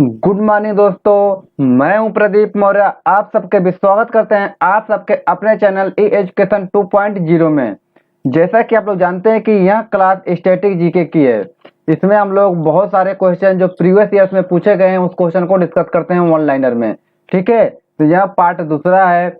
Good morning दोस्तों, मैं हूं प्रदीप मौर्य। आप सबके भी स्वागत करते हैं आप सबके अपने चैनल ई एजुकेशन 2.0 में। जैसा कि आप लोग जानते हैं कि यह क्लास स्टैटिक जीके की है। इसमें हम लोग बहुत सारे क्वेश्चन जो प्रीवियस ईयर्स में पूछे गए हैं उस क्वेश्चन को डिस्कस करते हैं वन लाइनर में। ठीक है, तो यह पार्ट दूसरा है।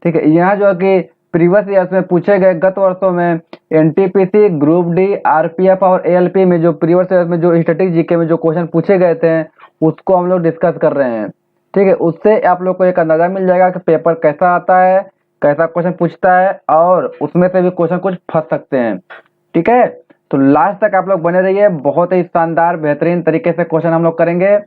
ठीक है, यहाँ जो है कि प्रीवियस ईयर्स में पूछे गए गत वर्षों में एनटीपीसी, ग्रुप डी, आरपीएफ और एएलपी में जो प्रीवियस ईयर्स में जो स्टैटिक जीके में जो क्वेश्चन पूछे गए थे उसको हम लोग डिस्कस कर रहे हैं। ठीक है, उससे आप लोग को एक अंदाजा मिल जाएगा कि पेपर कैसा आता है, कैसा क्वेश्चन पूछता है और उसमें से भी क्वेश्चन कुछ फंस सकते हैं। ठीक है, तो लास्ट तक आप लोग बने रहिए। बहुत ही शानदार बेहतरीन तरीके से क्वेश्चन हम लोग करेंगे।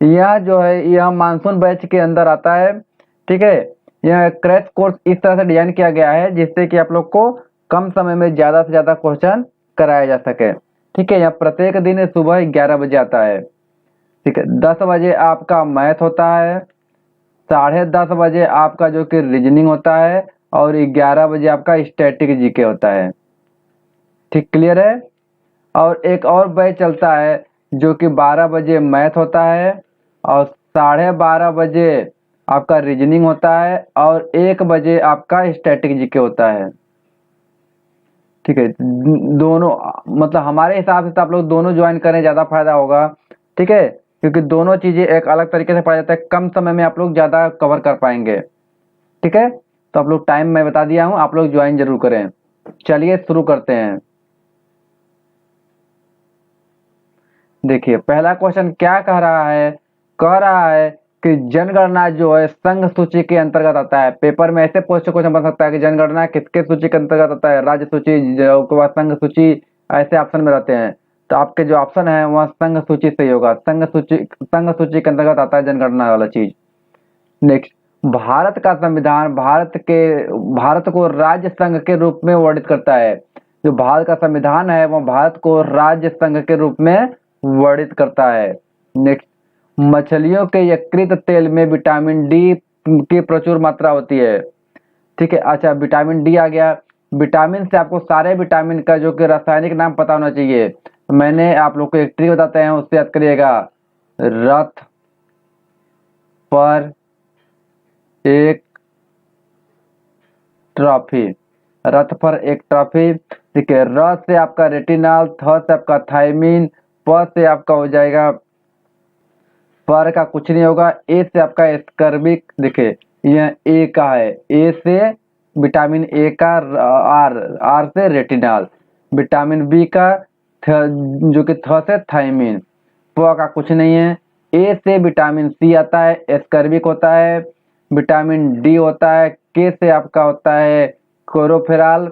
यह जो है यह मानसून बैच के अंदर आता है। ठीक है, यह क्रैश कोर्स इस तरह से डिजाइन किया गया है जिससे कि आप लोग को कम समय में ज्यादा से ज्यादा क्वेश्चन कराया जा सके। ठीक है, यह प्रत्येक दिन सुबह 11 बजे आता है। ठीक है, 10 बजे आपका मैथ होता है, 10:30 बजे आपका जो कि रीजनिंग होता है और 11 बजे आपका स्टैटिक जीके होता है। ठीक, क्लियर है। और एक और बैच चलता है जो कि 12 बजे मैथ होता है और 12:30 बजे आपका रीजनिंग होता है और 1 बजे आपका स्टैटिक जीके होता है। ठीक है, दोनों मतलब हमारे हिसाब से तो आप लोग दोनों ज्वाइन करें ज़्यादा फायदा होगा। ठीक है, क्योंकि दोनों चीज़ें एक अलग तरीके से पढ़ा जाता है, कम समय में आप लोग ज़्यादा कवर कर पाएंगे। ठीक है, तो आप लोग टाइम मैं बता दिया हूँ, आप लोग ज्वाइन जरूर करें। चलिए शुरू करते हैं। देखिए पहला क्वेश्चन क्या कह रहा है कि जनगणना जो है संघ सूची के अंतर्गत आता है। पेपर में ऐसे क्वेश्चन बन सकता है कि जनगणना किसके सूची के अंतर्गत आता है, राज्य सूची, उसके बाद संघ सूची, ऐसे ऑप्शन में रहते हैं। तो आपके जो ऑप्शन है वह संघ सूची से ही होगा। संघ सूची के अंतर्गत आता है जनगणना वाला चीज। नेक्स्ट, भारत का संविधान भारत को राज्य संघ के रूप में वर्णित करता है। जो भारत का संविधान है वह भारत को राज्य संघ के रूप में वर्णित करता है। नेक्स्ट, मछलियों के यकृत तेल में विटामिन डी की प्रचुर मात्रा होती है। ठीक है, अच्छा विटामिन डी आ गया। विटामिन से आपको सारे विटामिन का जो कि रासायनिक नाम पता होना चाहिए। मैंने आप लोग को एक ट्रिक बताते हैं, उससे याद करिएगा। रथ पर एक ट्रॉफी, रथ पर एक ट्रॉफी। ठीक है, र से आपका रेटिनॉल, थ से आपका थायमीन, प से आपका हो जाएगा, पर का कुछ नहीं होगा, ए से आपका स्कर्बिक। देखिए यह ए का है, ए से विटामिन ए का, आर आर से रेटिनॉल, विटामिन बी का जो कि थ से थायमीन, प का कुछ नहीं है। ए से विटामिन सी आता है, एस्कर्बिक होता है, विटामिन डी होता है, के से आपका होता है क्लोरोफेराल।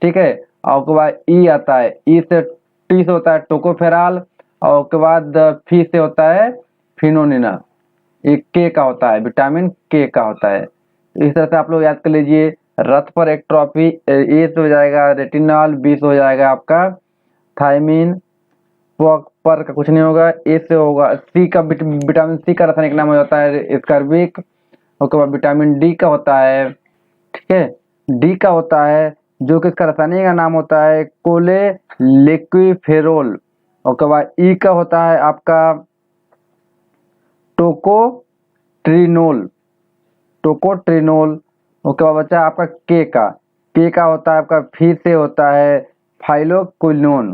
ठीक है, और उसके बाद ई आता है, ई से टी से होता है टोकोफेराल, और उसके बाद फी से होता है फिनोनिना। एक के का होता है, विटामिन के का होता है। इस तरह से आप लोग याद कर लीजिए। रथ पर एक ट्रॉफी, ए से हो जाएगा रेटिनॉल, बी से हो जाएगा आपका थायमीन, पर का कुछ नहीं होगा, ए से होगा सी का, विटामिन सी का रासायनिक नाम हो जाता है स्कर्बिक। उसके बाद विटामिन डी का होता है, ठीक है, डी का होता है जो कि इसका रासायनिक नाम होता है कोले लिक्विफेरोल। उसके बाद ई का होता है आपका टोकोट्रिनोल, टोकोट्रिनोल। उसके बाद बचा आपका के का होता है आपका फी से होता है फाइलोक्विनोन।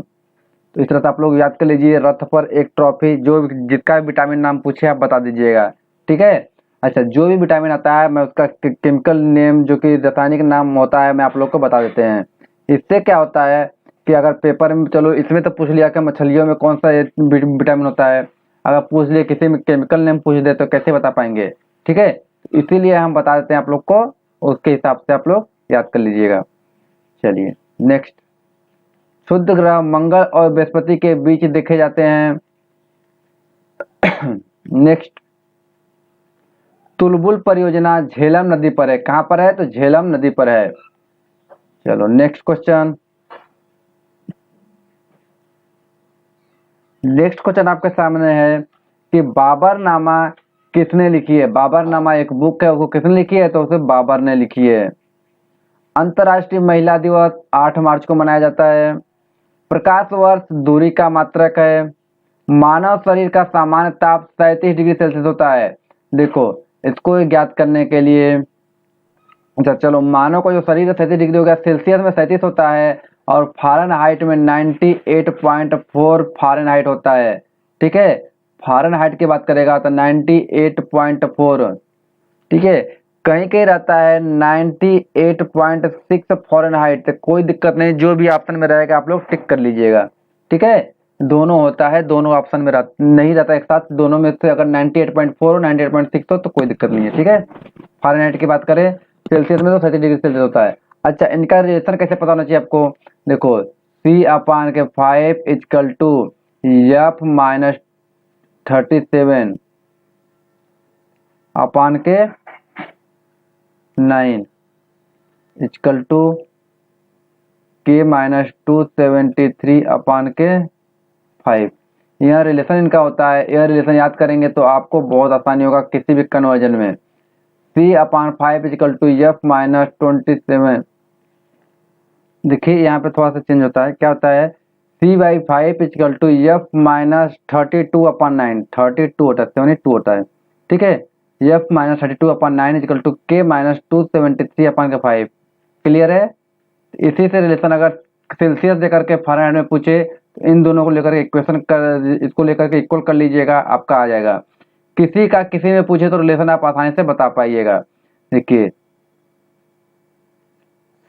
तो इस तरह से आप लोग याद कर लीजिए। रथ पर एक ट्रॉफी, जो जिसका भी विटामिन नाम पूछे आप बता दीजिएगा। ठीक है, अच्छा जो भी विटामिन आता है मैं उसका केमिकल नेम जो कि रासायनिक नाम होता है मैं आप लोग को बता देते हैं। इससे क्या होता है कि अगर पेपर में, चलो इसमें तो पूछ लिया कि मछलियों में कौन सा विटामिन होता है, अगर पूछ लिए किसी में केमिकल नेम पूछ दे तो कैसे बता पाएंगे। ठीक है, इसीलिए हम बता देते हैं आप लोग को, उसके हिसाब से आप लोग याद कर लीजिएगा। चलिए नेक्स्ट, शुद्ध ग्रह मंगल और बृहस्पति के बीच देखे जाते हैं। नेक्स्ट, तुलबुल परियोजना झेलम नदी पर है। कहां पर है? तो झेलम नदी पर है। चलो नेक्स्ट क्वेश्चन। नेक्स्ट क्वेश्चन आपके सामने है कि बाबरनामा किसने लिखी है। बाबरनामा एक बुक है, उसको किसने लिखी है? तो उसे बाबर ने लिखी है। अंतर्राष्ट्रीय महिला दिवस 8 मार्च को मनाया जाता है। प्रकाश वर्ष दूरी का मात्रक है। मानव शरीर का सामान्य ताप 37 डिग्री सेल्सियस होता है। देखो इसको ज्ञात करने के लिए, अच्छा चलो, मानव का जो शरीर है 37 डिग्री हो गया, सेल्सियस में 37 होता है और फ़ारेनहाइट में 98.4 फ़ारेनहाइट होता है। ठीक है, फ़ारेनहाइट की बात करेगा तो 98.4। ठीक है, कहीं कहीं रहता है 98.6 फ़ारेनहाइट। तो कोई दिक्कत नहीं, जो भी ऑप्शन में रहेगा आप लोग टिक कर लीजिएगा। ठीक है, दोनों होता है, दोनों ऑप्शन में नहीं रहता एक साथ, दोनों में से अगर 98.4 और 98.6 हो तो कोई दिक्कत नहीं है। ठीक है, फ़ारेनहाइट की बात करें, सेल्सियस में तो 30 डिग्री सेल्सियस होता है। अच्छा, इनका रिलेशन कैसे पता होना चाहिए आपको? देखो C/5 equal to F minus 37 upon के 9 equal to K minus 273 upon के 5। यह रिलेशन इनका होता है। यह रिलेशन याद करेंगे तो आपको बहुत आसानी होगा किसी भी कन्वर्जन में। C/5 equal to F minus 27। देखिए यहाँ पे थोड़ा सा चेंज होता है, क्या होता है? C/5 equal to F minus 32 upon 9, 32 होता है, 72 होता है। ठीक है, F minus 32 upon 9 equal to K minus 273 upon के 5। क्लियर है? इसी से रिलेशन अगर सेल्सियस देकर के फ़ारेनहाइट में पूछे तो इन दोनों को लेकर इक्वेशन कर, इसको लेकर के इक्वल कर लीजिएगा, आपका आ जाएगा। किसी का किसी में पूछे तो रिलेशन आप आसानी से बता पाइएगा। देखिए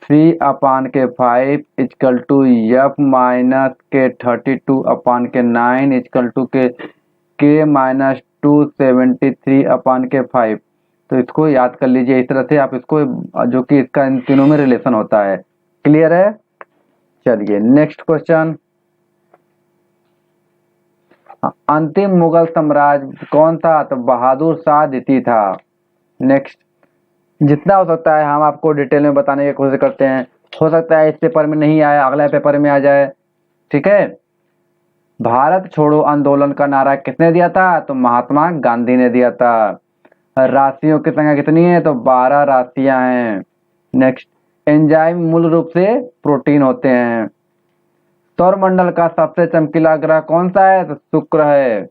C/5 equal to F minus के 32 अपान के 9 इक्वल टू के माइनस 273 अपान के 5। तो इसको याद कर लीजिए इस तरह से आप इसको, जो कि इसका इन तीनों में रिलेशन होता है। क्लियर है? चलिए नेक्स्ट क्वेश्चन। अंतिम मुगल साम्राज्य कौन था? तो बहादुर शाह द्वितीय था। नेक्स्ट, जितना हो सकता है हम आपको डिटेल में बताने की कोशिश करते हैं। हो सकता है इस पेपर में नहीं आया, अगला पेपर में आ जाए। ठीक है, भारत छोड़ो आंदोलन का नारा किसने दिया था? तो महात्मा गांधी ने दिया था। राशियों की संख्या कितनी है? तो 12 राशियां हैं। नेक्स्ट, एंजाइम मूल रूप से प्रोटीन होते हैं। सौरमंडल का सबसे चमकीला ग्रह कौन सा है? तो शुक्र है।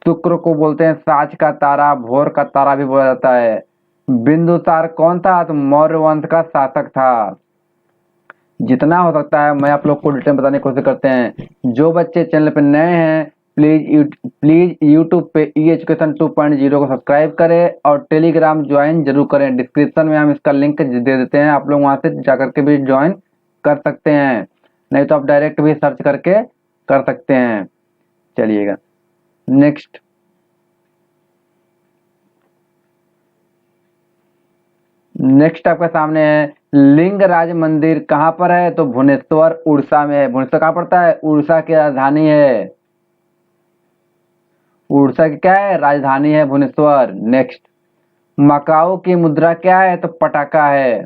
शुक्र को बोलते हैं साँझ का तारा, भोर का तारा भी बोला जाता है। बिंदुसार कौन था? तो मौर्य वंश का शासक था। जितना हो सकता है मैं आप लोग को डिटेल बताने की कोशिश करते हैं। जो बच्चे चैनल पे नए हैं प्लीज यूट्यूब पे ई एजुकेशन 2.0 को सब्सक्राइब करें और टेलीग्राम ज्वाइन जरूर करें। डिस्क्रिप्शन में हम इसका लिंक दे देते हैं, आप लोग वहां से जाकर के भी ज्वाइन कर सकते हैं, नहीं तो आप डायरेक्ट भी सर्च करके कर सकते हैं। चलिएगा नेक्स्ट, आपके सामने है लिंगराज मंदिर कहाँ पर है? तो भुवनेश्वर उड़ीसा में है। भुवनेश्वर कहाँ पड़ता है? उड़ीसा की राजधानी है। उड़ीसा की क्या है? राजधानी है भुवनेश्वर। नेक्स्ट, मकाओ की मुद्रा क्या है? तो पटाखा है।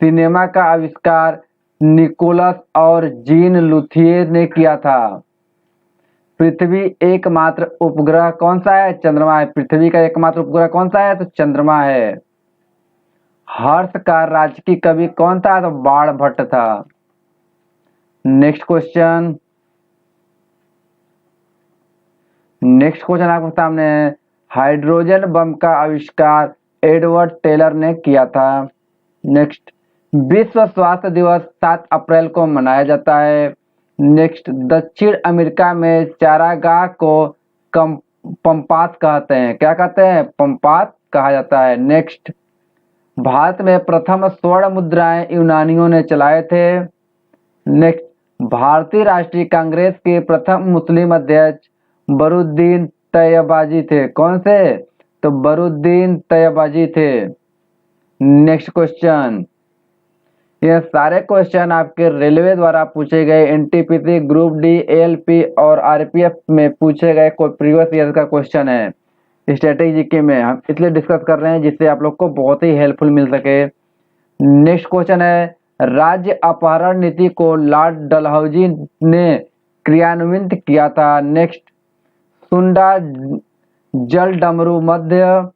सिनेमा का आविष्कार निकोलस और जीन लुथियर ने किया था। पृथ्वी एकमात्र उपग्रह कौन सा है? चंद्रमा है। पृथ्वी का एकमात्र उपग्रह कौन सा है? तो चंद्रमा है। हर्ष का राजकीय कवि कौन था? तो बाणभट्ट था। नेक्स्ट क्वेश्चन, आपके सामने है हाइड्रोजन बम का आविष्कार एडवर्ड टेलर ने किया था। नेक्स्ट, विश्व स्वास्थ्य दिवस 7 अप्रैल को मनाया जाता है। नेक्स्ट, दक्षिण अमेरिका में चारागाह को पंपात कहते हैं। क्या कहते हैं? पंपात कहा जाता है। नेक्स्ट, भारत में प्रथम स्वर्ण मुद्राएं यूनानियों ने चलाए थे। नेक्स्ट, भारतीय राष्ट्रीय कांग्रेस के प्रथम मुस्लिम अध्यक्ष बरुद्दीन तैयबाजी थे। कौन से? तो बरुद्दीन तैयबाजी थे। नेक्स्ट क्वेश्चन, यह सारे क्वेश्चन आपके रेलवे द्वारा पूछे गए एनटीपीसी ग्रुप डी एएलपी और आरपीएफ में पूछे गए कोई प्रीवियस ईयर का क्वेश्चन है। स्ट्रेटेजी के में हम इसलिए डिस्कस कर रहे हैं जिससे आप लोग को बहुत ही हेल्पफुल मिल सके। नेक्स्ट क्वेश्चन है, राज्य अपहरण नीति को लॉर्ड डलहौजी ने क्रियान्वित किया था। नेक्स्ट, सुंडा जल डमरू मध्य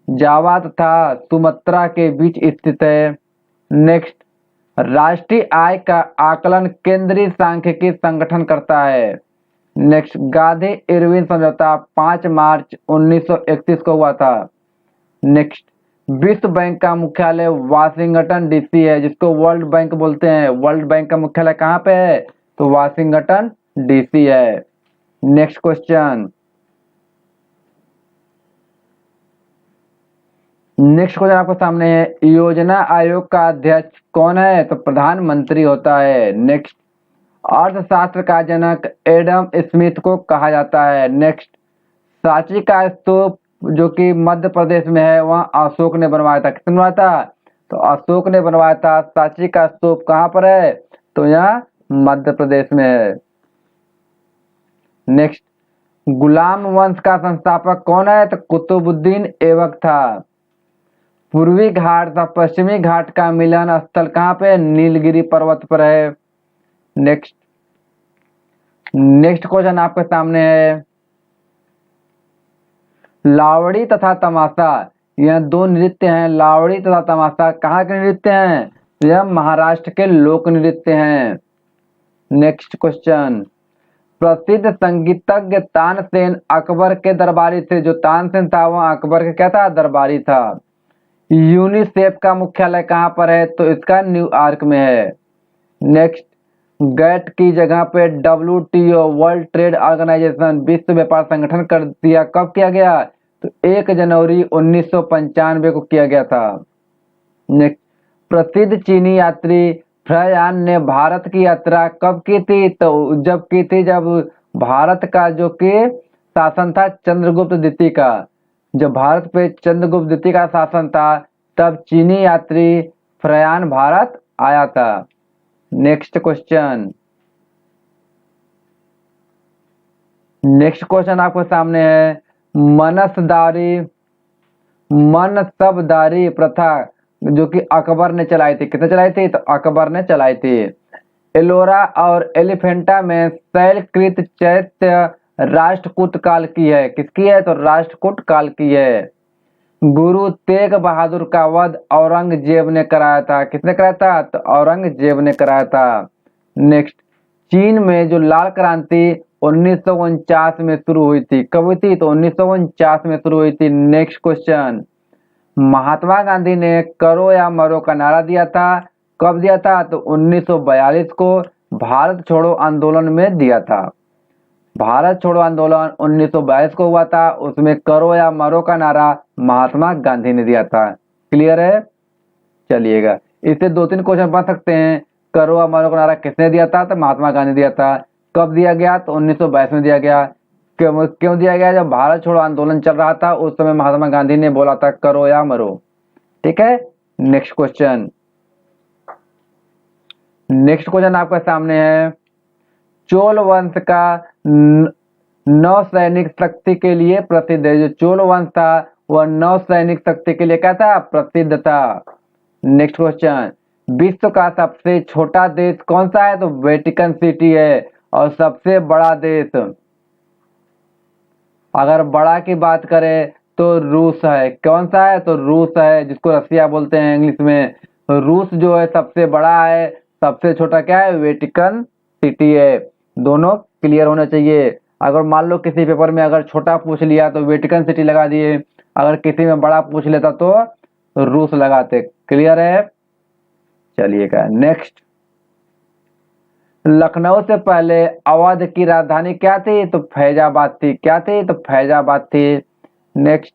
जावा तथा सुमात्रा के बीच स्थित है। नेक्स्ट, राष्ट्रीय आय का आकलन केंद्रीय सांख्यिकी संगठन करता है। नेक्स्ट, गांधी इरविन समझौता 5 मार्च 1931 को हुआ था। नेक्स्ट, विश्व बैंक का मुख्यालय वाशिंगटन डीसी है, जिसको वर्ल्ड बैंक बोलते हैं। वर्ल्ड बैंक का मुख्यालय कहाँ पे है? तो वाशिंगटन डीसी है। नेक्स्ट क्वेश्चन, आपके सामने है, योजना आयोग का अध्यक्ष कौन है? तो प्रधानमंत्री होता है। नेक्स्ट, अर्थशास्त्र का जनक एडम स्मिथ को कहा जाता है। नेक्स्ट, सांची का स्तूप जो कि मध्य प्रदेश में है, वह अशोक ने बनवाया था। किसने बनवाया था? तो अशोक ने बनवाया था। सांची का स्तूप कहाँ पर है? तो यह मध्य प्रदेश में है। नेक्स्ट, गुलाम वंश का संस्थापक कौन है? तो कुतुबुद्दीन ऐबक था। पूर्वी घाट तथा पश्चिमी घाट का मिलन स्थल कहाँ पे? नीलगिरी पर्वत पर है। नेक्स्ट, क्वेश्चन आपके सामने है, लावड़ी तथा तमाशा, यह दो नृत्य हैं। लावड़ी तथा तमाशा कहाँ के नृत्य हैं? यह महाराष्ट्र के लोक नृत्य हैं। नेक्स्ट क्वेश्चन, प्रसिद्ध संगीतज्ञ तानसेन अकबर के दरबारी थे। जो तानसेन था वह अकबर के क्या था? दरबारी था। यूनिसेफ का मुख्यालय कहाँ पर है? तो इसका न्यूयॉर्क में है। नेक्स्ट, गैट की जगह पे WTO वर्ल्ड ट्रेड ऑर्गेनाइजेशन विश्व व्यापार संगठन कर दिया। कब किया गया? तो 1 जनवरी 1995 को किया गया था। नेक्स्ट, प्रसिद्ध चीनी यात्री फ्रयान ने भारत की यात्रा कब की थी? तो जब की थी जब भारत का जो कि शासन था चंद्रगुप्त द्वितीय का, जब भारत पे चंद्रगुप्त द्वितीय का शासन था तब चीनी यात्री फ्रयान भारत आया था। नेक्स्ट क्वेश्चन, आपके सामने है, मनसबदारी प्रथा जो कि अकबर ने चलाई थी। किसने चलाई थी? तो अकबर ने चलाई थी। एलोरा और एलिफेंटा में शैलकृत चैत्य राष्ट्रकूट काल की है। किसकी है? तो राष्ट्रकूट काल की है। गुरु तेग बहादुर का वध औरंगजेब ने कराया था। किसने कराया था? तो औरंगजेब ने कराया था। नेक्स्ट, चीन में जो लाल क्रांति 1949 में शुरू हुई थी। कब हुई थी? तो 1949 में शुरू हुई थी। नेक्स्ट क्वेश्चन, महात्मा गांधी ने करो या मरो का नारा दिया था। कब दिया था? तो 1942 को भारत छोड़ो आंदोलन में दिया था। भारत छोड़ो आंदोलन 1922 को हुआ था, उसमें करो या मरो का नारा महात्मा गांधी ने दिया था। क्लियर है? चलिएगा, इससे 2-3 क्वेश्चन बन सकते हैं। करो या मरो का नारा किसने दिया था? तो महात्मा गांधी दिया था। कब दिया गया? तो 1922 में दिया गया। क्यों दिया गया? जब भारत छोड़ो आंदोलन चल रहा था उस समय महात्मा गांधी ने बोला था करो या मरो। ठीक है। नेक्स्ट क्वेश्चन, आपके सामने है, चोल वंश का नौसैनिक शक्ति के लिए प्रसिद्ध है। जो चोल वंश था वह नौसैनिक शक्ति के लिए क्या था? प्रसिद्ध था। नेक्स्ट क्वेश्चन, विश्व का सबसे छोटा देश कौन सा है? तो वेटिकन सिटी है। और सबसे बड़ा देश, अगर बड़ा की बात करें तो रूस है। कौन सा है? तो रूस है, जिसको रसिया बोलते हैं इंग्लिश में। रूस जो है सबसे बड़ा है, सबसे छोटा क्या है? वेटिकन सिटी है। दोनों क्लियर होना चाहिए। अगर मान लो किसी पेपर में अगर छोटा पूछ लिया तो वेटिकन सिटी लगा दिए, अगर किसी में बड़ा पूछ लेता तो रूस लगाते। क्लियर है? चलिएगा। नेक्स्ट, लखनऊ से पहले अवध की राजधानी क्या थी? तो फैजाबाद थी। क्या थी? तो फैजाबाद थी। नेक्स्ट,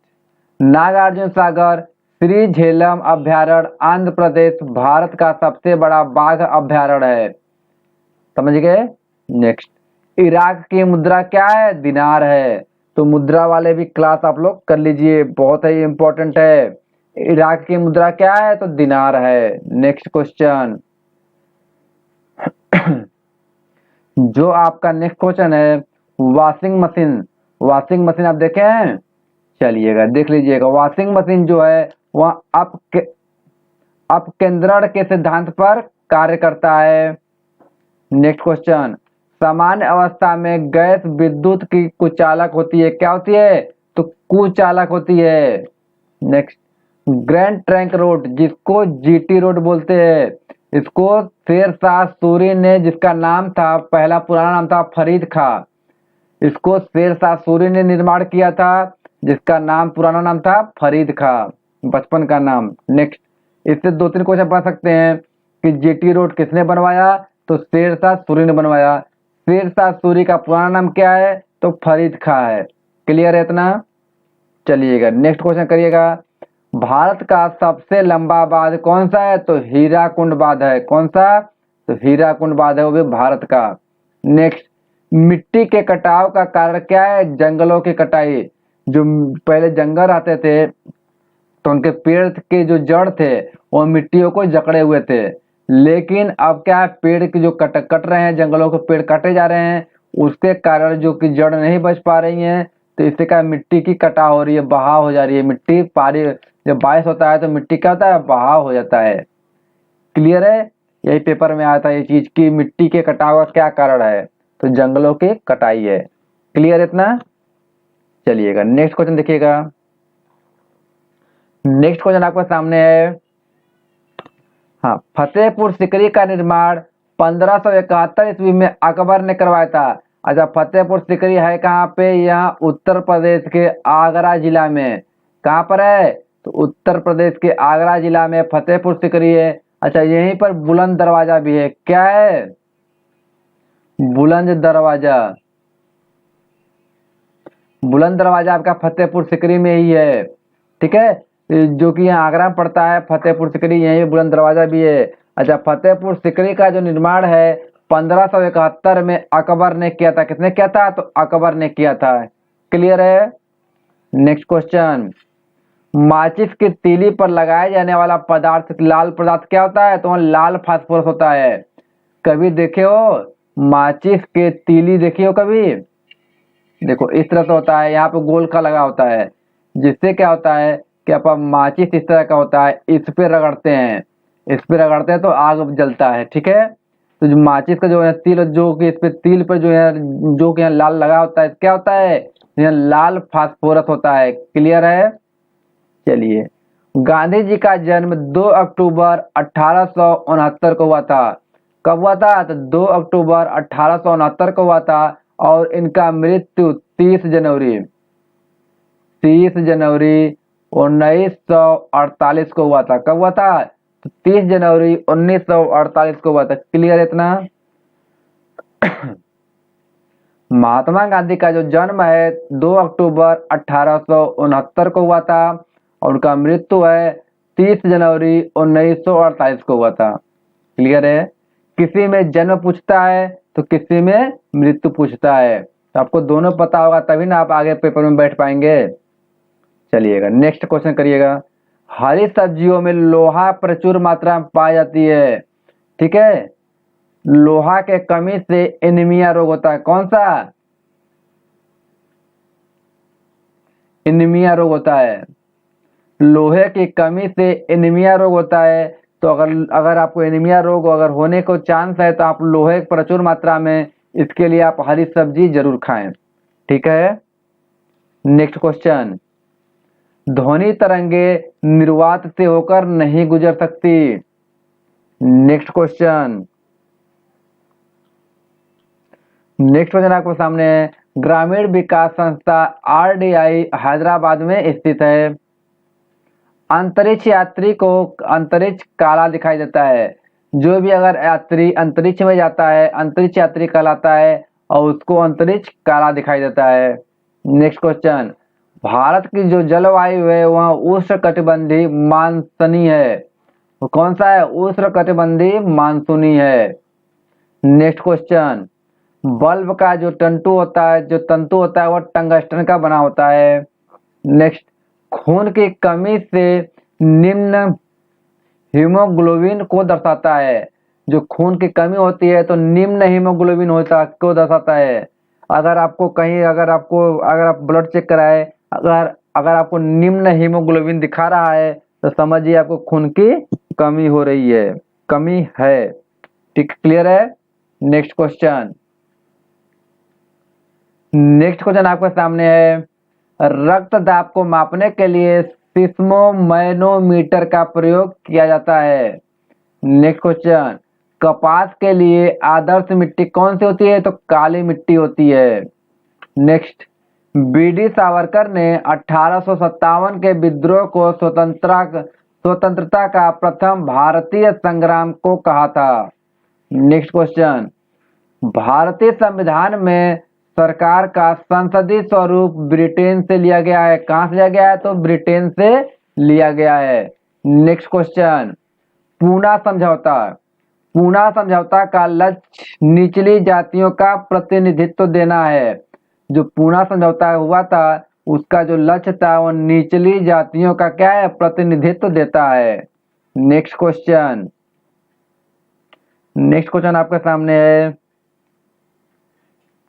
नागार्जुन सागर श्री झेलम अभ्यारण्य आंध्र प्रदेश भारत का सबसे बड़ा बाघ अभ्यारण्य है। समझ गए? नेक्स्ट, इराक की मुद्रा क्या है? दिनार है। तो मुद्रा वाले भी क्लास आप लोग कर लीजिए, बहुत ही इंपॉर्टेंट है। इराक की मुद्रा क्या है? तो दिनार है। नेक्स्ट क्वेश्चन, जो आपका नेक्स्ट क्वेश्चन है, वॉशिंग मशीन आप देखे हैं? चलिएगा देख लीजिएगा। वॉशिंग मशीन जो है वह अपकेंद्रण के सिद्धांत पर कार्य करता है। नेक्स्ट क्वेश्चन, सामान्य अवस्था में गैस विद्युत की कुचालक होती है। क्या होती है? तो कुचालक होती है। नेक्स्ट, ग्रैंड ट्रंक रोड जिसको GT रोड बोलते हैं, इसको शेर शाह सूरी ने, जिसका नाम था, पहला पुराना नाम था फरीद खां, इसको शेर शाह सूरी ने निर्माण किया था, जिसका नाम पुराना नाम था फरीद खां, बचपन का नाम। नेक्स्ट, इससे 2-3 क्वेश्चन पढ़ सकते हैं कि जीटी रोड किसने बनवाया, तो शेर शाह सूरी ने बनवाया। शेर शाह सूरी का पुराना नाम क्या है, तो फरीद खां है। क्लियर है इतना? चलिएगा नेक्स्ट क्वेश्चन करिएगा। भारत का सबसे लंबा बांध कौन सा है, तो हीराकुंड बांध है। कौन सा, तो हीराकुंड बांध है, वो भी भारत का। नेक्स्ट, मिट्टी के कटाव का कारण क्या है, जंगलों की कटाई। जो पहले जंगल रहते थे तो उनके पेड़ के जो जड़ थे वो मिट्टियों को जकड़े हुए थे, लेकिन अब क्या है, पेड़ की जो कट रहे हैं, जंगलों के पेड़ काटे जा रहे हैं, उसके कारण जो कि जड़ नहीं बच पा रही हैं, तो इससे क्या मिट्टी की कटाव हो रही है, बहाव हो जा रही है। मिट्टी पानी जब बारिश होता है तो मिट्टी क्या होता है, बहाव हो जाता है। क्लियर है? यही पेपर में आया था ये चीज की मिट्टी के कटाव का क्या कारण है, तो जंगलों की कटाई है। क्लियर इतना? चलिएगा नेक्स्ट क्वेश्चन देखिएगा। नेक्स्ट क्वेश्चन आपके सामने है, हाँ, फतेहपुर सिकरी का निर्माण 1571 ईस्वी में अकबर ने करवाया था। अच्छा, फतेहपुर सिकरी है कहाँ पे, यहाँ उत्तर प्रदेश के आगरा जिला में। कहाँ पर है, तो उत्तर प्रदेश के आगरा जिला में फतेहपुर सिकरी है। अच्छा, यहीं पर बुलंद दरवाजा भी है। क्या है, बुलंद दरवाजा। बुलंद दरवाजा आपका फतेहपुर सिकरी में ही है। ठीक है, जो कि यहाँ आगरा में पड़ता है फतेहपुर सिकरी, यहीं बुलंद दरवाजा भी है। अच्छा, फतेहपुर सिकरी का जो निर्माण है 1571 में अकबर ने किया था। किसने किया था, तो अकबर ने किया था। क्लियर है? नेक्स्ट क्वेश्चन, माचिस की तीली पर लगाया जाने वाला पदार्थ, लाल पदार्थ क्या होता है, तो लाल फास्फोरस होता है। कभी देखे हो माचिस के तीली, देखिए हो कभी? देखो इस तरह से होता है, यहाँ पे गोल का लगा होता है, जिससे क्या होता है कि अपन माचिस इस तरह का होता है, इस पे रगड़ते हैं, इस पे रगड़ते हैं तो आग जलता है। ठीक है, तो जो माचिस का जो है तिल, जो कि इस पे तिल पर जो है, जो कि यहाँ लाल लगा होता है, क्या होता है, यहाँ लाल फास्फोरस होता है। क्लियर है? चलिए, गांधी जी का जन्म 2 अक्टूबर 1869 को हुआ था। कब हुआ था, तो 2 अक्टूबर 1869 को हुआ था। और इनका मृत्यु 30 जनवरी 1948 को हुआ था। कब हुआ था, तो 30 जनवरी 1948 को हुआ था। क्लियर है इतना? महात्मा गांधी का जो जन्म है 2 अक्टूबर 1869 को हुआ था और उनका मृत्यु है 30 जनवरी 1948 को हुआ था। क्लियर है? किसी में जन्म पूछता है तो किसी में मृत्यु पूछता है, तो आपको दोनों पता होगा तभी ना आप आगे पेपर में बैठ पाएंगे। चलिएगा नेक्स्ट क्वेश्चन करिएगा। हरी सब्जियों में लोहा प्रचुर मात्रा में पाई जाती है। ठीक है, लोहा के कमी से एनीमिया रोग होता है। कौन सा, एनीमिया रोग होता है। लोहे की कमी से एनीमिया रोग होता है। तो अगर आपको एनीमिया रोग अगर होने को चांस है तो आप लोहे प्रचुर मात्रा में, इसके लिए आप हरी सब्जी जरूर खाएं। ठीक है, नेक्स्ट क्वेश्चन, ध्वनि तरंगे निर्वात से होकर नहीं गुजर सकती। नेक्स्ट क्वेश्चन, आपके सामने है, ग्रामीण विकास संस्था आरडीआई हैदराबाद में स्थित है। अंतरिक्ष यात्री को अंतरिक्ष काला दिखाई देता है। जो भी अगर यात्री अंतरिक्ष में जाता है, अंतरिक्ष यात्री कहलाता है और उसको अंतरिक्ष काला दिखाई देता है। नेक्स्ट क्वेश्चन, भारत की जो जलवायु है वह उष्णकटिबंधीय मानसूनी है। वो कौन सा है, उष्णकटिबंधीय मानसूनी है। नेक्स्ट क्वेश्चन, बल्ब का जो तंतु होता है वह टंगस्टन का बना होता है। नेक्स्ट, खून की कमी से निम्न हीमोग्लोबिन को दर्शाता है। जो खून की कमी होती है तो निम्न हीमोग्लोबिन होता को दर्शाता है। अगर आपको कहीं अगर आप ब्लड चेक कराए, अगर आपको निम्न हीमोग्लोबिन दिखा रहा है तो समझिए आपको खून की कमी हो रही है, कमी है। ठीक, क्लियर है? नेक्स्ट क्वेश्चन, आपके सामने है, रक्त दाब को मापने के लिए सिस्मोमैनोमीटर का प्रयोग किया जाता है। नेक्स्ट क्वेश्चन, कपास के लिए आदर्श मिट्टी कौन सी होती है? तो काली मिट्टी होती है। नेक्स्ट, बीडी सावरकर ने 1857 के विद्रोह को स्वतंत्रता का प्रथम भारतीय संग्राम को कहा था। नेक्स्ट क्वेश्चन, भारतीय संविधान में सरकार का संसदीय स्वरूप ब्रिटेन से लिया गया है। कहां से लिया गया है? तो ब्रिटेन से लिया गया है। नेक्स्ट क्वेश्चन, पूना समझौता। पूना समझौता का लक्ष्य निचली जातियों का प्रतिनिधित्व देना है। जो पूना समझौता हुआ था उसका जो लक्ष्य था वो निचली जातियों का क्या है? प्रतिनिधित्व देता है। नेक्स्ट क्वेश्चन, आपके सामने है,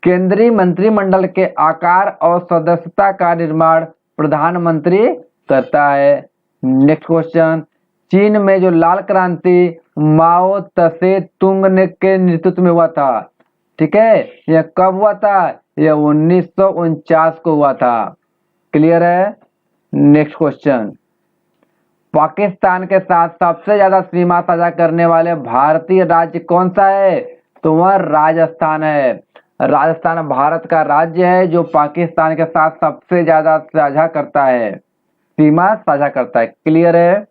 केंद्रीय मंत्रिमंडल के आकार और सदस्यता का निर्माण प्रधानमंत्री करता है। नेक्स्ट क्वेश्चन, चीन में जो लाल क्रांति माओ तसे तुंग ने के नेतृत्व में हुआ था, ठीक है, यह कब हुआ था? यह 1949 को हुआ था। क्लियर है? नेक्स्ट क्वेश्चन, पाकिस्तान के साथ सबसे ज्यादा सीमा साझा करने वाले भारतीय राज्य कौन सा है? तो वह राजस्थान है। राजस्थान भारत का राज्य है जो पाकिस्तान के साथ सबसे ज्यादा साझा करता है, सीमा साझा करता है। क्लियर है?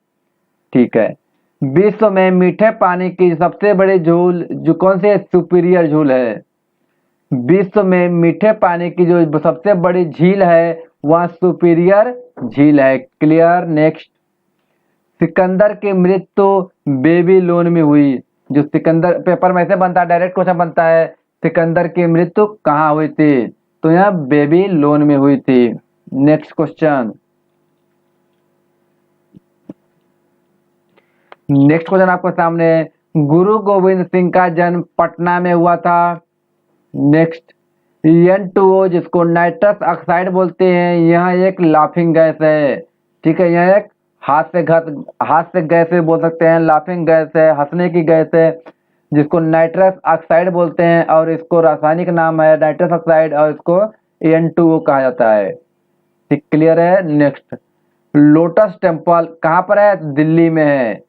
ठीक है। विश्व में मीठे पानी की सबसे बड़ी झील जो कौन सी है? सुपीरियर झील है। विश्व में मीठे पानी की जो सबसे बड़ी झील है वह सुपीरियर झील है। क्लियर? नेक्स्ट, सिकंदर की मृत्यु बेबीलोन में हुई। जो सिकंदर पेपर में से बनता है, डायरेक्ट क्वेश्चन बनता है, सिकंदर की मृत्यु कहाँ हुई थी? तो यह बेबीलोन में हुई थी। नेक्स्ट क्वेश्चन, आपके सामने, गुरु गोविंद सिंह का जन्म पटना में हुआ था। नेक्स्ट, N2O जिसको नाइट्रस ऑक्साइड बोलते हैं, यह एक लाफिंग गैस है। ठीक है, यह एक हाथ से गैस भी बोल सकते हैं, लाफिंग गैस है, हंसने की गैस है, जिसको नाइट्रस ऑक्साइड बोलते हैं और इसको रासायनिक नाम है नाइट्रस ऑक्साइड और इसको N2O कहा जाता है। ठीक, क्लियर है? नेक्स्ट, लोटस टेम्पल कहाँ पर है? दिल्ली में है,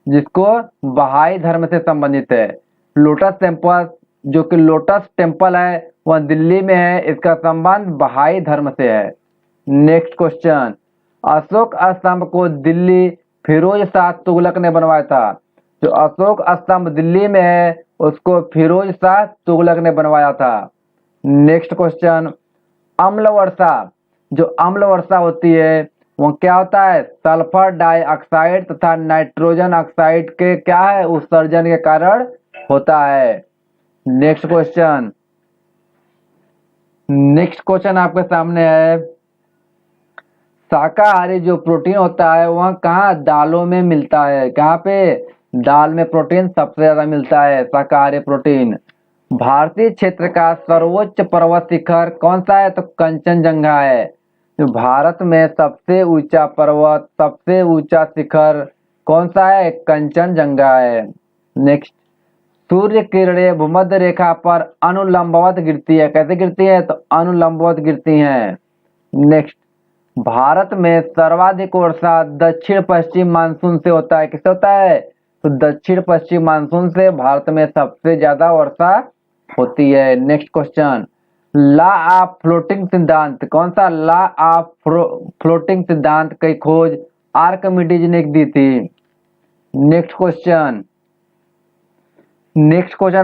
जिसको बहाई धर्म से संबंधित है। लोटस टेम्पल जो कि लोटस टेम्पल है वह दिल्ली में है, इसका संबंध बहाई धर्म से है। नेक्स्ट क्वेश्चन, अशोक स्तंभ को दिल्ली फिरोज शाह तुगलक ने बनवाया था। जो अशोक स्तंभ दिल्ली में है उसको फिरोज शाह तुगलक ने बनवाया था। नेक्स्ट क्वेश्चन, अम्ल वर्षा। जो अम्ल वर्षा होती है वो क्या होता है? सल्फर डाइऑक्साइड तथा नाइट्रोजन ऑक्साइड के क्या है? उत्सर्जन के कारण होता है। नेक्स्ट क्वेश्चन, आपके सामने है, शाकाहारी जो प्रोटीन होता है वह कहाँ? दालों में मिलता है। कहाँ पे? दाल में प्रोटीन सबसे ज्यादा मिलता है, शाकाहारी प्रोटीन। भारतीय क्षेत्र का सर्वोच्च पर्वत शिखर कौन सा है? तो कंचनजंगा है। जो भारत में सबसे ऊंचा पर्वत, सबसे ऊंचा शिखर कौन सा है? कंचनजंगा है। नेक्स्ट, सूर्य किरणें भूमध्य रेखा पर अनुलंबवत गिरती है। कैसे गिरती है? तो अनुलंबवत गिरती हैं। नेक्स्ट, भारत में सर्वाधिक वर्षा दक्षिण पश्चिम मानसून से होता है। किससे होता है? तो दक्षिण पश्चिम मानसून से भारत में सबसे ज्यादा वर्षा होती है। Next question, law of floating सिद्धांत कौन सा? लॉ ऑफ फ्लोटिंग सिद्धांत की खोज आर्किमिडीज ने की थी। नेक्स्ट क्वेश्चन,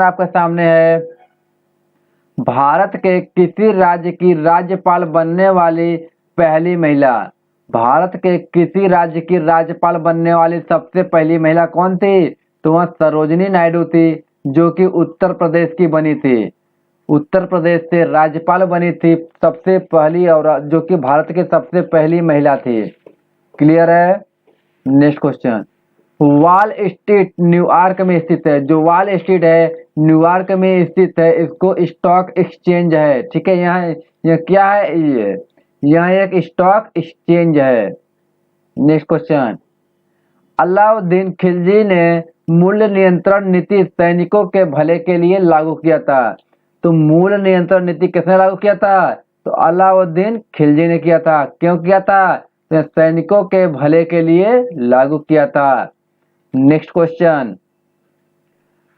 आपके सामने है, भारत के किसी राज्य की राज्यपाल बनने वाली पहली महिला। भारत के किसी राज्य की राज्यपाल बनने वाली सबसे पहली महिला कौन थी? तो वह सरोजिनी नायडू थी, जो कि उत्तर प्रदेश की बनी थी। उत्तर प्रदेश से राज्यपाल बनी थी सबसे पहली, और जो कि भारत की सबसे पहली महिला थी। क्लियर है? Next question, wall street New York में स्थित है। जो वॉल स्ट्रीट है न्यूयॉर्क में स्थित है, इसको स्टॉक एक्सचेंज है। ठीक है, यह क्या है? यह एक स्टॉक एक्सचेंज है। नेक्स्ट क्वेश्चन, अलाउद्दीन खिलजी ने मूल्य नियंत्रण नीति सैनिकों के भले के लिए लागू किया था। तो मूल्य नियंत्रण नीति किसने लागू किया था? तो अलाउद्दीन खिलजी ने किया था। क्यों किया था? तो सैनिकों के भले के लिए लागू किया था। नेक्स्ट क्वेश्चन,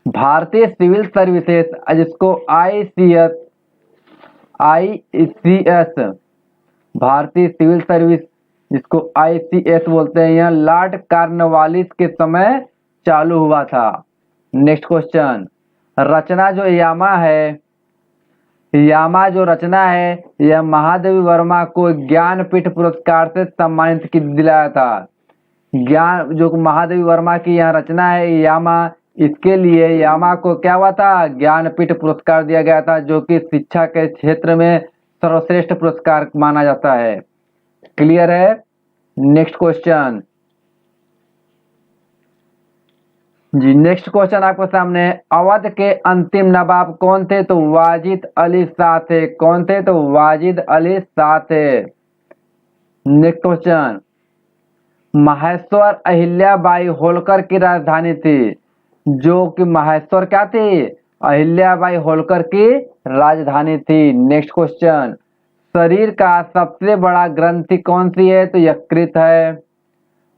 भारतीय सिविल सर्विसेज, जिसको आईसीएस, भारतीय सिविल सर्विस जिसको आईसीएस बोलते हैं, यह लॉर्ड कॉर्नवालिस के समय चालू हुआ था। नेक्स्ट क्वेश्चन, रचना जो यामा है, यामा जो रचना है, यह महादेवी वर्मा को ज्ञानपीठ पुरस्कार से सम्मानित दिलाया था। ज्ञान जो महादेवी वर्मा की यह रचना है यामा, इसके लिए यामा को क्या हुआ था, ज्ञानपीठ पुरस्कार दिया गया था, जो कि शिक्षा के क्षेत्र में सर्वश्रेष्ठ पुरस्कार माना जाता है। क्लियर है। नेक्स्ट क्वेश्चन जी, नेक्स्ट क्वेश्चन आपके सामने, अवध के अंतिम नवाब कौन थे? तो वाजिद अली शाह थे। कौन थे? तो वाजिद अली शाह थे। नेक्स्ट क्वेश्चन, माहेश्वर अहिल्याबाई होलकर की राजधानी थी। जो कि माहेश्वर क्या थी? अहिल्याबाई होलकर की राजधानी थी। नेक्स्ट क्वेश्चन, शरीर का सबसे बड़ा ग्रंथि कौन सी है? तो यकृत है।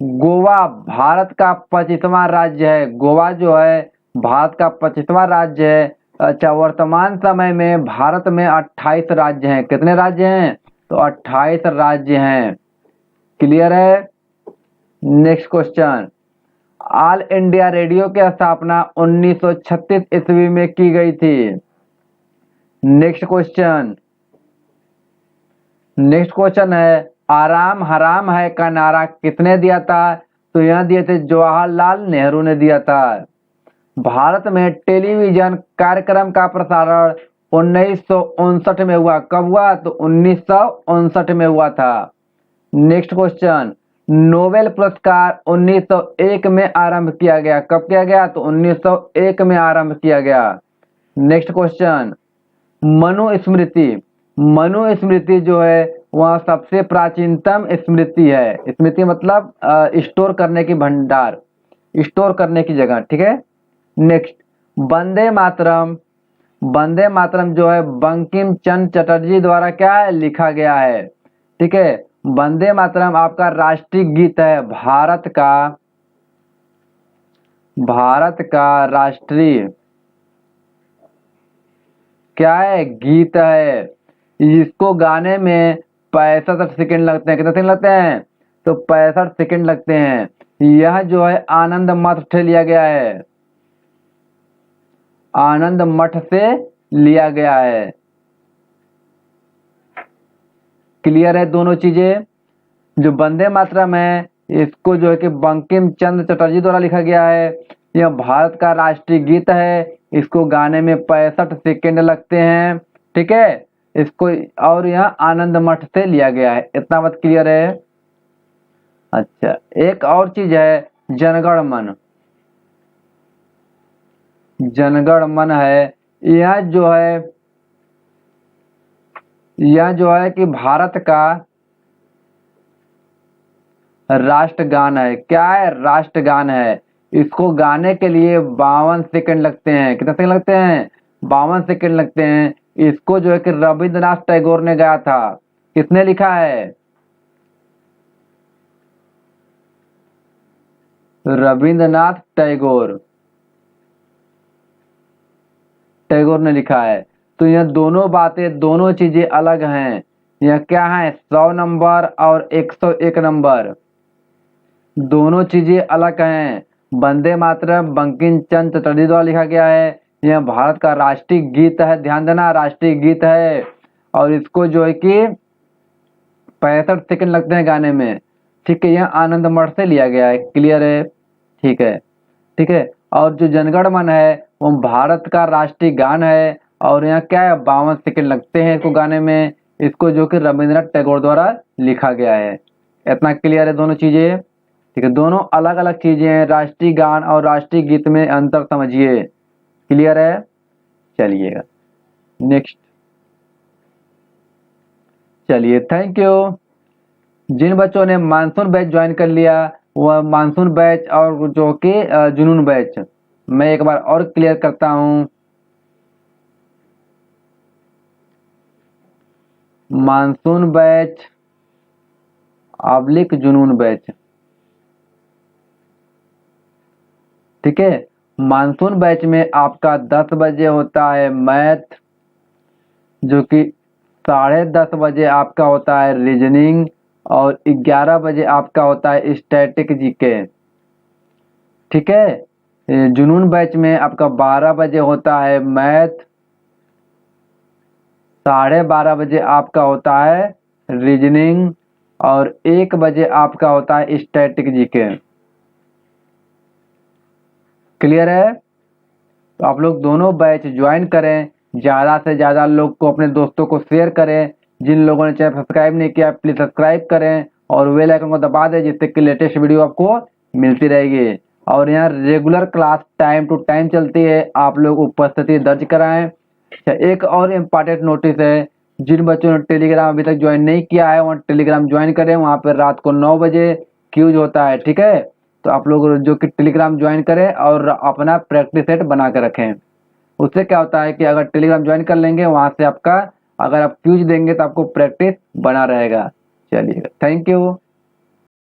गोवा भारत का 25वां राज्य है। गोवा जो है भारत का 25वां राज्य है। अच्छा, वर्तमान समय में भारत में 28 राज्य हैं। कितने राज्य हैं? तो 28 राज्य हैं। क्लियर है। Next question, all India radio की स्थापना 1936 ईस्वी में की गई थी। नेक्स्ट क्वेश्चन, है आराम हराम है का नारा किसने दिया था? तो यह दिए थे जवाहरलाल नेहरू ने दिया था। भारत में टेलीविजन कार्यक्रम का प्रसारण 1959 में हुआ। कब हुआ? तो 1959 में हुआ था। नेक्स्ट क्वेश्चन, नोबेल पुरस्कार 1901 में आरंभ किया गया। कब किया गया? तो 1901 में आरंभ किया गया। नेक्स्ट क्वेश्चन, मनुस्मृति, मनुस्मृति जो है वह सबसे प्राचीनतम स्मृति है। स्मृति मतलब स्टोर करने की भंडार, स्टोर करने की जगह। ठीक है। नेक्स्ट, वंदे मातरम, वंदे मातरम जो है बंकिम चंद्र चटर्जी द्वारा क्या है, लिखा गया है। ठीक है। वंदे मातरम आपका राष्ट्रीय गीत है। भारत का राष्ट्रीय क्या है, गीत है। इसको गाने में 65 सेकंड लगते हैं। कितने सेकंड लगते हैं? तो 65 सेकंड लगते हैं। यह जो है आनंद मठ से लिया गया है, आनंद मठ से लिया गया है। क्लियर है दोनों चीजें। जो वंदे मातरम है इसको जो है कि बंकिम चंद्र चटर्जी द्वारा लिखा गया है। यह भारत का राष्ट्रीय गीत है। इसको गाने में 65 सेकंड लगते हैं। ठीक है। इसको और यह आनंद मठ से लिया गया है। इतना बात क्लियर है। अच्छा, एक और चीज है जनगण मन। जनगण मन है, यह जो है कि भारत का राष्ट्रगान है। क्या है? राष्ट्रगान है। इसको गाने के लिए 52 सेकंड लगते हैं। कितने सेकंड लगते हैं? 52 सेकंड लगते हैं। इसको जो है कि रविंद्रनाथ टैगोर ने गाया था। किसने लिखा है? रविंद्रनाथ टैगोर, टैगोर ने लिखा है। तो यह दोनों बातें, दोनों चीजें अलग हैं। यह क्या है? 100 नंबर और 101 नंबर, दोनों चीजें अलग हैं। वंदे मातरम बंकिम चंद्र चटर्जी द्वारा लिखा गया है। यह भारत का राष्ट्रीय गीत है। ध्यान देना, राष्ट्रीय गीत है। और इसको जो है कि 65 सेकंड लगते हैं गाने में। ठीक है। यह आनंद मठ से लिया गया है। क्लियर है। ठीक है। ठीक है। और जो जनगण मन है वो भारत का राष्ट्रीय गान है। और यहाँ क्या है, 52 सेकंड लगते हैं इसको गाने में। इसको जो कि रविंद्रनाथ टैगोर द्वारा लिखा गया है। इतना क्लियर है दोनों चीजें। ठीक है। दोनों अलग अलग चीजें हैं। राष्ट्रीय गान और राष्ट्रीय गीत में अंतर समझिए। क्लियर है। चलिएगा नेक्स्ट। चलिए, थैंक यू। जिन बच्चों ने मानसून बैच ज्वाइन कर लिया वह मानसून बैच और जो कि जुनून बैच, मैं एक बार और क्लियर करता हूं। मानसून बैच ऑब्लिक जुनून बैच। ठीक है। मानसून बैच में आपका 10 बजे होता है मैथ, जो कि 10:30 बजे आपका होता है रीजनिंग, और 11 बजे आपका होता है स्टैटिक जीके। ठीक है। जुनून बैच में आपका 12 बजे होता है मैथ, 12:30 बजे आपका होता है रीजनिंग, और 1 बजे आपका होता है स्टैटिक जीके। क्लियर है? तो आप लोग दोनों बैच ज्वाइन करें, ज़्यादा से ज़्यादा लोग को, अपने दोस्तों को शेयर करें। जिन लोगों ने चैनल सब्सक्राइब नहीं किया प्लीज़ सब्सक्राइब करें और बेल आइकन को दबा दें, जिससे कि लेटेस्ट वीडियो आपको मिलती रहेगी। और यहाँ regular class time to time चलती है, आप लोग उपस्थिति दर्ज कराएं। एक और इम्पॉर्टेंट नोटिस है, जिन बच्चों ने टेलीग्राम अभी तक ज्वाइन नहीं किया है वहाँ टेलीग्राम ज्वाइन करें, वहाँ पर रात को 9 बजे क्यूज होता है। ठीक है, तो आप लोग जो कि टेलीग्राम ज्वाइन करें और अपना प्रैक्टिस सेट बना कर रखें। उससे क्या होता है कि अगर टेलीग्राम ज्वाइन कर लेंगे, वहाँ से आपका अगर आप क्यूज देंगे तो आपको प्रैक्टिस बना रहेगा। चलिए, थैंक यू।